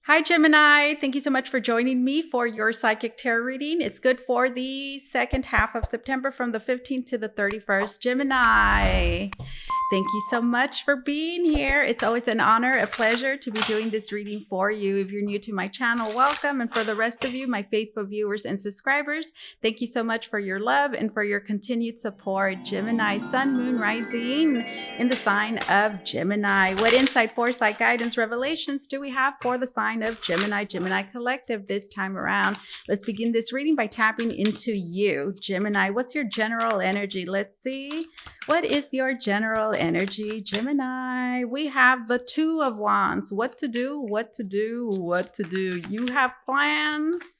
Hi, Gemini. Thank you so much for joining me for your psychic tarot reading. It's good for the second half of September from the 15th to the 31st. Gemini, thank you so much for being here. It's always an honor, a pleasure to be doing this reading for you. If you're new to my channel, welcome. And for the rest of you, my faithful viewers and subscribers, thank you so much for your love and for your continued support. Gemini, Sun, Moon, Rising in the sign of Gemini. What insight, foresight, guidance, revelations do we have for the sign of Gemini, Gemini Collective this time around? Let's begin this reading by tapping into you. Gemini, what's your general energy? Let's see. What is your general energy, Gemini? We have the Two of Wands. What to do, what to do, what to do. You have plans.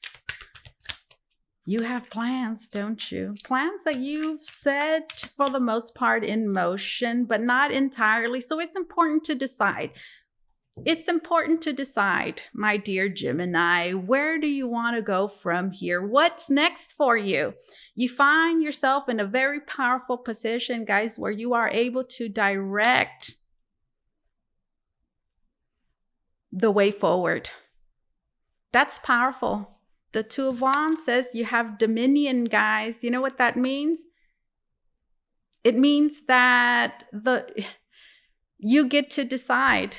You have plans, don't you? Plans that you've set for the most part in motion, but not entirely. So it's important to decide. It's important to decide, my dear Gemini, where do you want to go from here? What's next for you? You find yourself in a very powerful position, guys, where you are able to direct the way forward. That's powerful. The Two of Wands says you have dominion, guys. You know what that means? It means that you get to decide.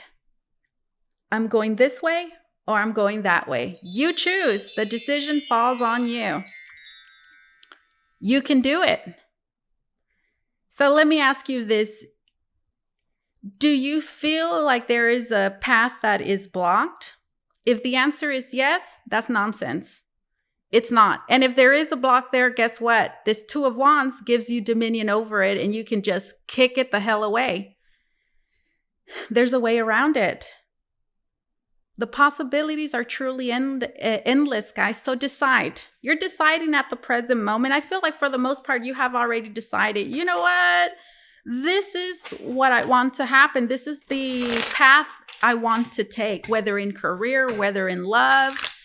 I'm going this way or I'm going that way. You choose. The decision falls on you. You can do it. So let me ask you this. Do you feel like there is a path that is blocked? If the answer is yes, that's nonsense. It's not. And if there is a block there, guess what? This Two of Wands gives you dominion over it and you can just kick it the hell away. There's a way around it. The possibilities are truly endless, guys. So decide. You're deciding at the present moment. I feel like for the most part, you have already decided, you know what? This is what I want to happen. This is the path I want to take, whether in career, whether in love,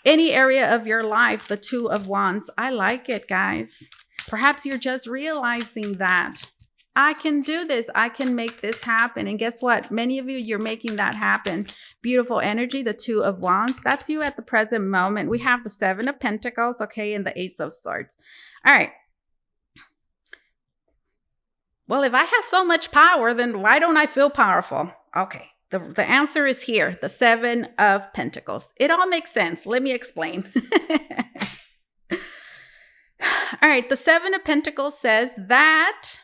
any area of your life, the Two of Wands. I like it, guys. Perhaps you're just realizing that. I can do this. I can make this happen. And guess what? Many of you, you're making that happen. Beautiful energy, the Two of Wands. That's you at the present moment. We have the Seven of Pentacles, okay, and the Ace of Swords. All right. Well, if I have so much power, then why don't I feel powerful? Okay. The answer is here, the Seven of Pentacles. It all makes sense. Let me explain. All right. The Seven of Pentacles says that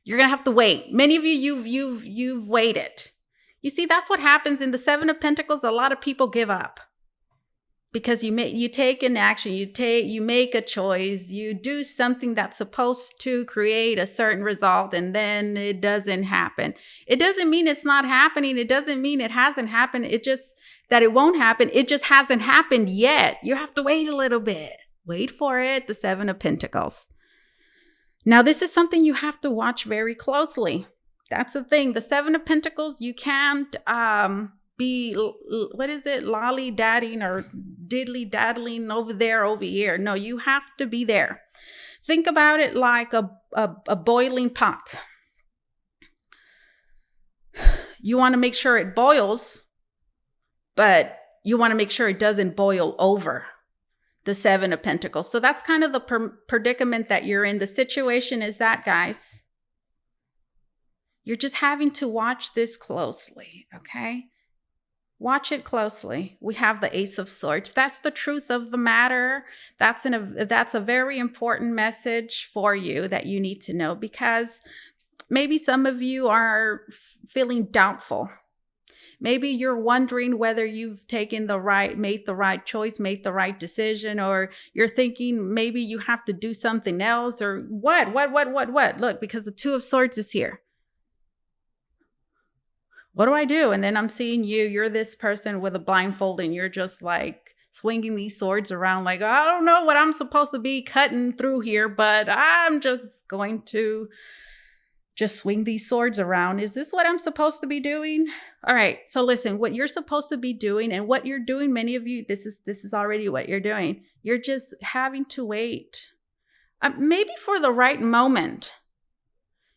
you're going to have to wait. Many of you, you've waited. You see, that's what happens in the Seven of Pentacles. A lot of people give up because you take an action, you make a choice, you do something that's supposed to create a certain result, and then it doesn't happen. It doesn't mean it's not happening. It doesn't mean it hasn't happened. It just that it won't happen. It just hasn't happened yet. You have to wait a little bit. Wait for it. The Seven of Pentacles. Now, this is something you have to watch very closely. That's the thing. The Seven of Pentacles, you can't be, what is it, lolly-dadding or diddly-daddling over there, over here. No, you have to be there. Think about it like a boiling pot. You want to make sure it boils, but you want to make sure it doesn't boil over. The Seven of Pentacles. So that's kind of the predicament that you're in. The situation is that, guys, you're just having to watch this closely, okay? Watch it closely. We have the Ace of Swords. That's the truth of the matter. That's a very important message for you that you need to know, because maybe some of you are feeling doubtful. Maybe you're wondering whether you've made the right choice, made the right decision, or you're thinking maybe you have to do something else, or what? Look, because the Two of Swords is here. What do I do? And then I'm seeing you're this person with a blindfold and you're just like swinging these swords around like, I don't know what I'm supposed to be cutting through here, but I'm just going to just swing these swords around. Is this what I'm supposed to be doing? All right. So listen, what you're supposed to be doing and what you're doing, many of you, this is already what you're doing. You're just having to wait. Maybe for the right moment.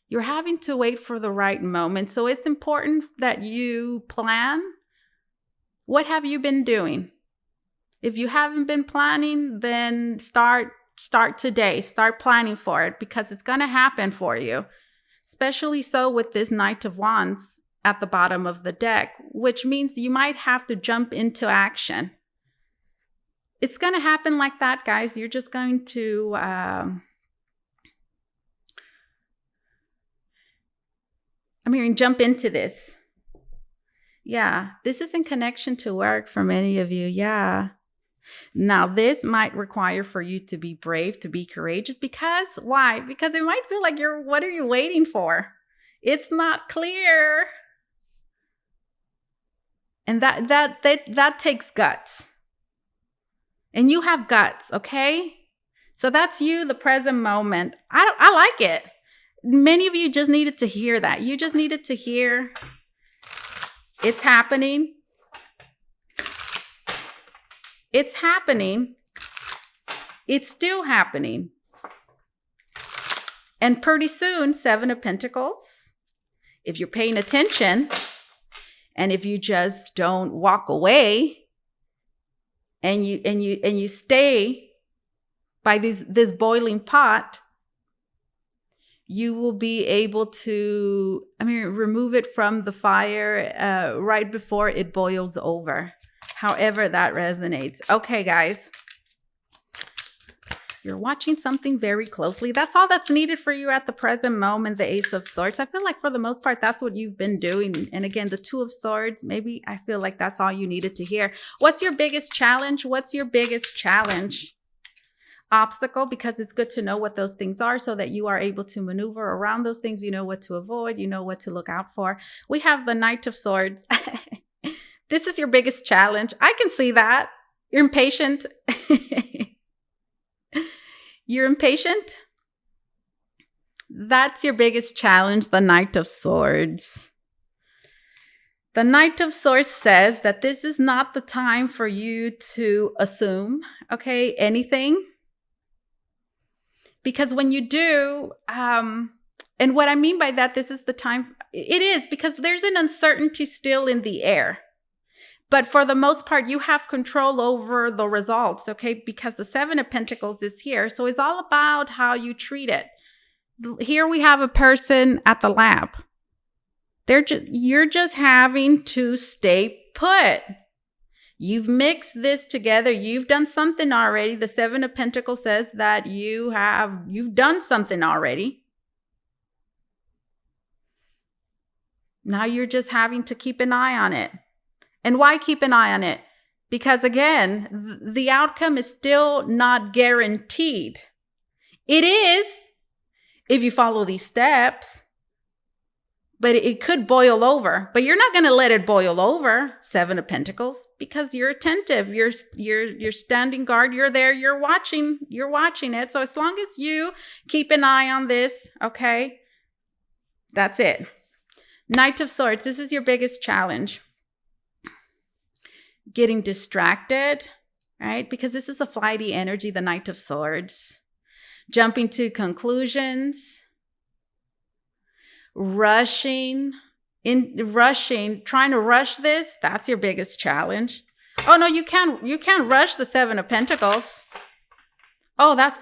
You're having to wait for the right moment. So it's important that you plan What have you been doing? If you haven't been planning, then start today. Start planning for it, because it's going to happen for you. Especially so with this Knight of Wands at the bottom of the deck, which means you might have to jump into action. It's going to happen like that, guys. You're just going to jump into this. Yeah, this is in connection to work for many of you. Yeah. Now, this might require for you to be brave, to be courageous. Because why? Because it might feel like what are you waiting for? It's not clear. And that takes guts. And you have guts, okay? So that's you, the present moment. I like it. Many of you just needed to hear that. You just needed to hear it's happening. It's happening. It's still happening. And pretty soon, 7 of Pentacles, if you're paying attention, and if you just don't walk away, and you stay by this boiling pot, you will be able to, remove it from the fire right before it boils over. However that resonates. Okay, guys. You're watching something very closely. That's all that's needed for you at the present moment, the Ace of Swords. I feel like for the most part, that's what you've been doing. And again, the 2 of Swords, maybe I feel like that's all you needed to hear. What's your biggest challenge? What's your biggest challenge? Obstacle, because it's good to know what those things are so that you are able to maneuver around those things. You know what to avoid. You know what to look out for. We have the Knight of Swords. This is your biggest challenge. I can see that. You're impatient. You're impatient. That's your biggest challenge, the Knight of Swords. The Knight of Swords says that this is not the time for you to assume, okay, anything. Because when you do, and what I mean by that, this is the time, it is because there's an uncertainty still in the air. But for the most part, you have control over the results, okay? Because the 7 of Pentacles is here. So it's all about how you treat it. Here we have a person at the lab. You're just having to stay put. You've mixed this together. You've done something already. The 7 of Pentacles says that you've done something already. Now you're just having to keep an eye on it. And why keep an eye on it? Because again, the outcome is still not guaranteed. It is if you follow these steps, but it could boil over. But you're not going to let it boil over, 7 of Pentacles, because you're attentive. You're standing guard. You're there. You're watching it. So as long as you keep an eye on this, okay, that's it. Knight of Swords. This is your biggest challenge. Getting distracted, right? Because this is a flighty energy, the Knight of Swords. Jumping to conclusions. Trying to rush this, that's your biggest challenge. Oh no, you can't rush the 7 of Pentacles. Oh, that's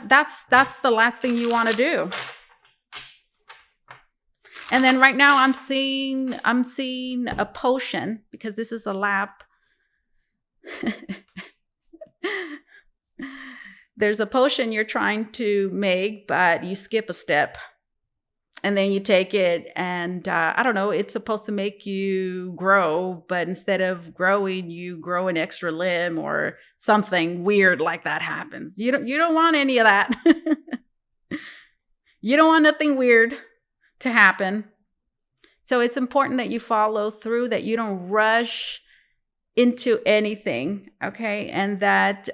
the last thing you want to do. And then right now I'm seeing a potion, because this is a lap. There's a potion you're trying to make, but you skip a step. And then you take it and, I don't know, it's supposed to make you grow, but instead of growing, you grow an extra limb or something weird like that happens. You don't want any of that. You don't want nothing weird to happen. So it's important that you follow through, that you don't rush into anything, okay? And that,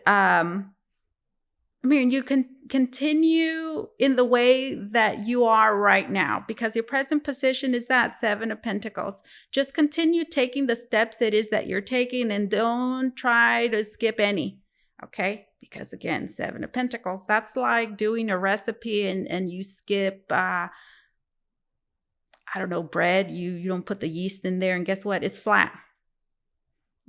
you can continue in the way that you are right now, because your present position is that 7 of Pentacles. Just continue taking the steps it is that you're taking, and don't try to skip any, okay? Because again, 7 of Pentacles, that's like doing a recipe and you skip, I don't know, bread. You don't put the yeast in there, and guess what? It's flat.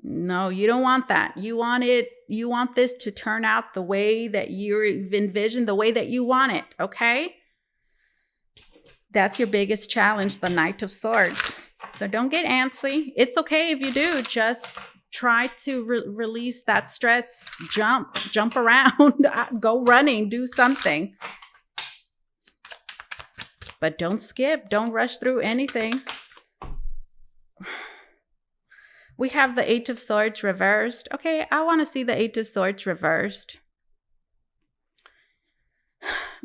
No, you don't want that. You want this to turn out the way that you've envisioned, the way that you want it, okay? That's your biggest challenge, the Knight of Swords. So don't get antsy. It's okay if you do. Just try to release that stress. Jump around, go running, do something. But don't skip. Don't rush through anything. We have the Eight of Swords reversed. Okay, I want to see the Eight of Swords reversed.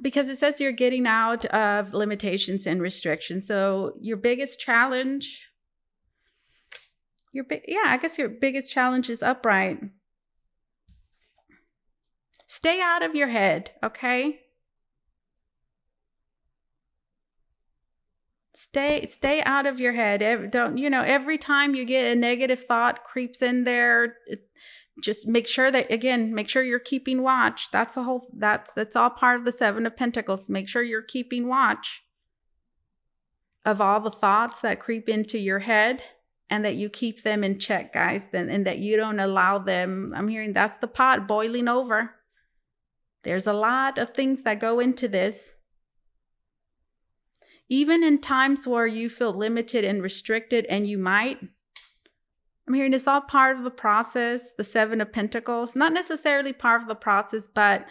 Because it says you're getting out of limitations and restrictions. So your biggest challenge, I guess your biggest challenge is upright. Stay out of your head, okay? Stay out of your head. Every time you get a negative thought creeps in there, just make sure you're keeping watch. That's all part of the Seven of Pentacles. Make sure you're keeping watch of all the thoughts that creep into your head and that you keep them in check, guys, and that you don't allow them. I'm hearing that's the pot boiling over. There's a lot of things that go into this. Even in times where you feel limited and restricted, and I'm hearing it's all part of the process, the Seven of Pentacles, not necessarily part of the process, but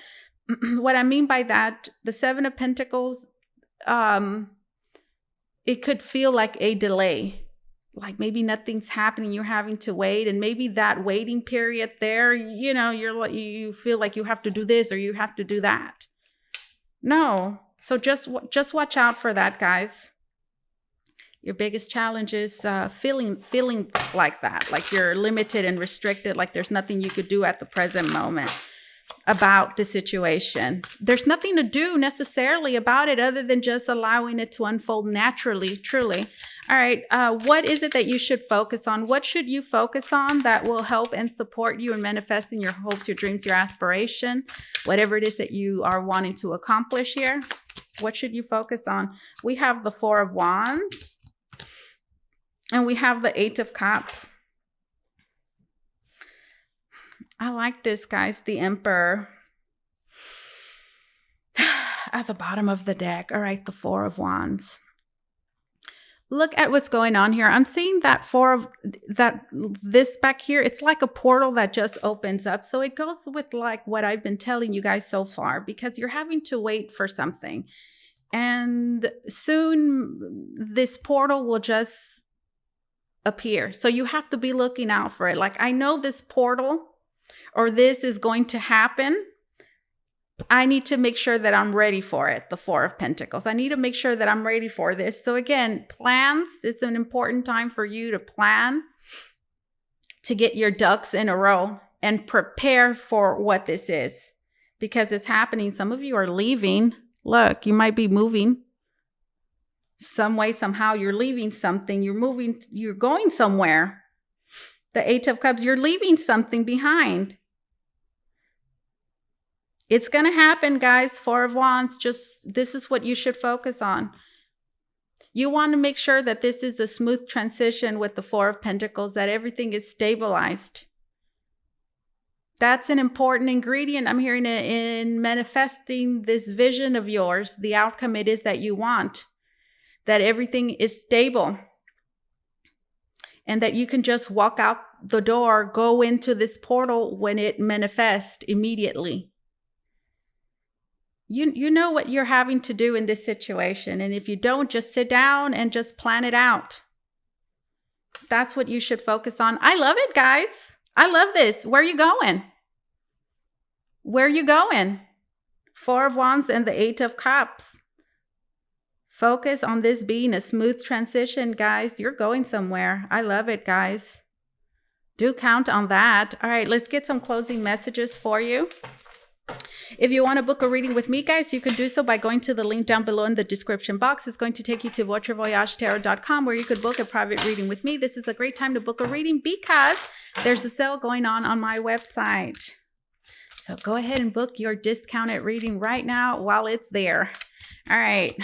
what I mean by that, the Seven of Pentacles, it could feel like a delay, like maybe nothing's happening, you're having to wait, and maybe that waiting period there, you feel like you have to do this or you have to do that. No. So just watch out for that, guys. Your biggest challenge is feeling like that, like you're limited and restricted, like there's nothing you could do at the present moment about the situation. There's nothing to do necessarily about it other than just allowing it to unfold naturally, truly. All right, what is it that you should focus on? What should you focus on that will help and support you in manifesting your hopes, your dreams, your aspiration, whatever it is that you are wanting to accomplish here? What should you focus on? We have the Four of Wands and we have the Eight of Cups. I like this, guys. The Emperor at the bottom of the deck. All right, the Four of Wands. Look at what's going on here. I'm seeing that this back here, it's like a portal that just opens up. So it goes with like what I've been telling you guys so far, because you're having to wait for something. And soon this portal will just appear. So you have to be looking out for it. Like, I know this portal or this is going to happen. I need to make sure that I'm ready for it. The Four of Pentacles. I need to make sure that I'm ready for this. So again, plans. It's an important time for you to plan, to get your ducks in a row and prepare for what this is, because it's happening. Some of you are leaving. Look, you might be moving. Some way, somehow, you're leaving something. You're moving. You're going somewhere. The Eight of Cups. You're leaving something behind. It's going to happen, guys. Four of Wands, this is what you should focus on. You want to make sure that this is a smooth transition with the Four of Pentacles, that everything is stabilized. That's an important ingredient, I'm hearing, in manifesting this vision of yours, the outcome it is that you want, that everything is stable and that you can just walk out the door, go into this portal when it manifests immediately. You know what you're having to do in this situation. And if you don't, just sit down and just plan it out. That's what you should focus on. I love it, guys. I love this. Where are you going? Where are you going? Four of Wands and the Eight of Cups. Focus on this being a smooth transition, guys. You're going somewhere. I love it, guys. Do count on that. All right, let's get some closing messages for you. If you want to book a reading with me, guys, you can do so by going to the link down below in the description box. It's going to take you to VotreVoyageTarot.com, where you could book a private reading with me. This is a great time to book a reading because there's a sale going on my website. So go ahead and book your discounted reading right now while it's there. All right.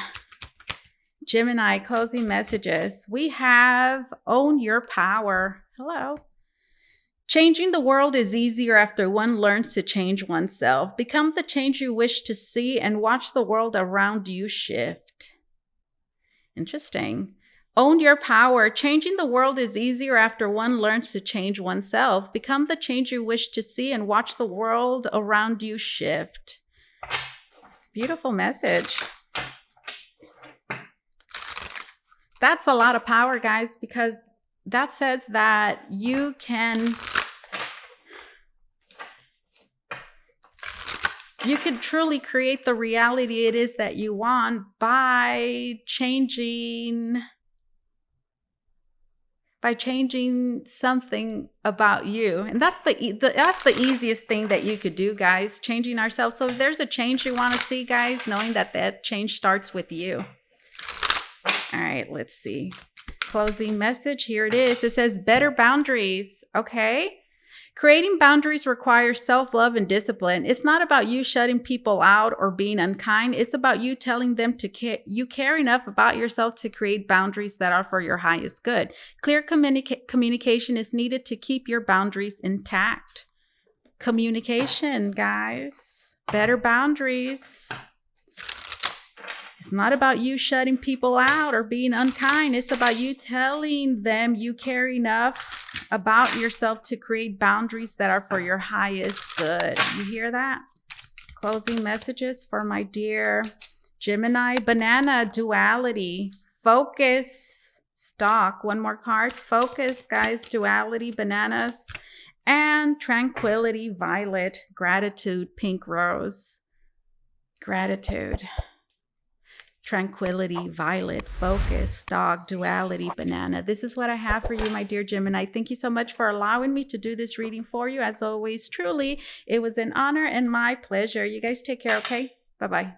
Gemini, closing messages. We have Own Your Power. Hello. Changing the world is easier after one learns to change oneself. Become the change you wish to see and watch the world around you shift. Interesting. Own your power. Changing the world is easier after one learns to change oneself. Become the change you wish to see and watch the world around you shift. Beautiful message. That's a lot of power, guys, because that says that you can truly create the reality it is that you want by changing something about you. And that's the easiest thing that you could do, guys, changing ourselves. So if there's a change you want to see, guys, knowing that change starts with you. All right, let's see. Closing message. Here it is. It says better boundaries. Okay. Creating boundaries requires self-love and discipline. It's not about you shutting people out or being unkind. It's about you telling them you care enough about yourself to create boundaries that are for your highest good. Clear communication is needed to keep your boundaries intact. Communication, guys. Better boundaries. It's not about you shutting people out or being unkind. It's about you telling them you care enough about yourself to create boundaries that are for your highest good. You hear that? Closing messages for my dear Gemini. Banana, duality, focus, stock. One more card. Focus, guys, duality, bananas, and tranquility, violet, gratitude, pink rose. Gratitude. Tranquility, violet, focus, stock, duality, banana. This is what I have for you, my dear Gemini. Thank you so much for allowing me to do this reading for you. As always, truly, it was an honor and my pleasure. You guys take care, okay? Bye-bye.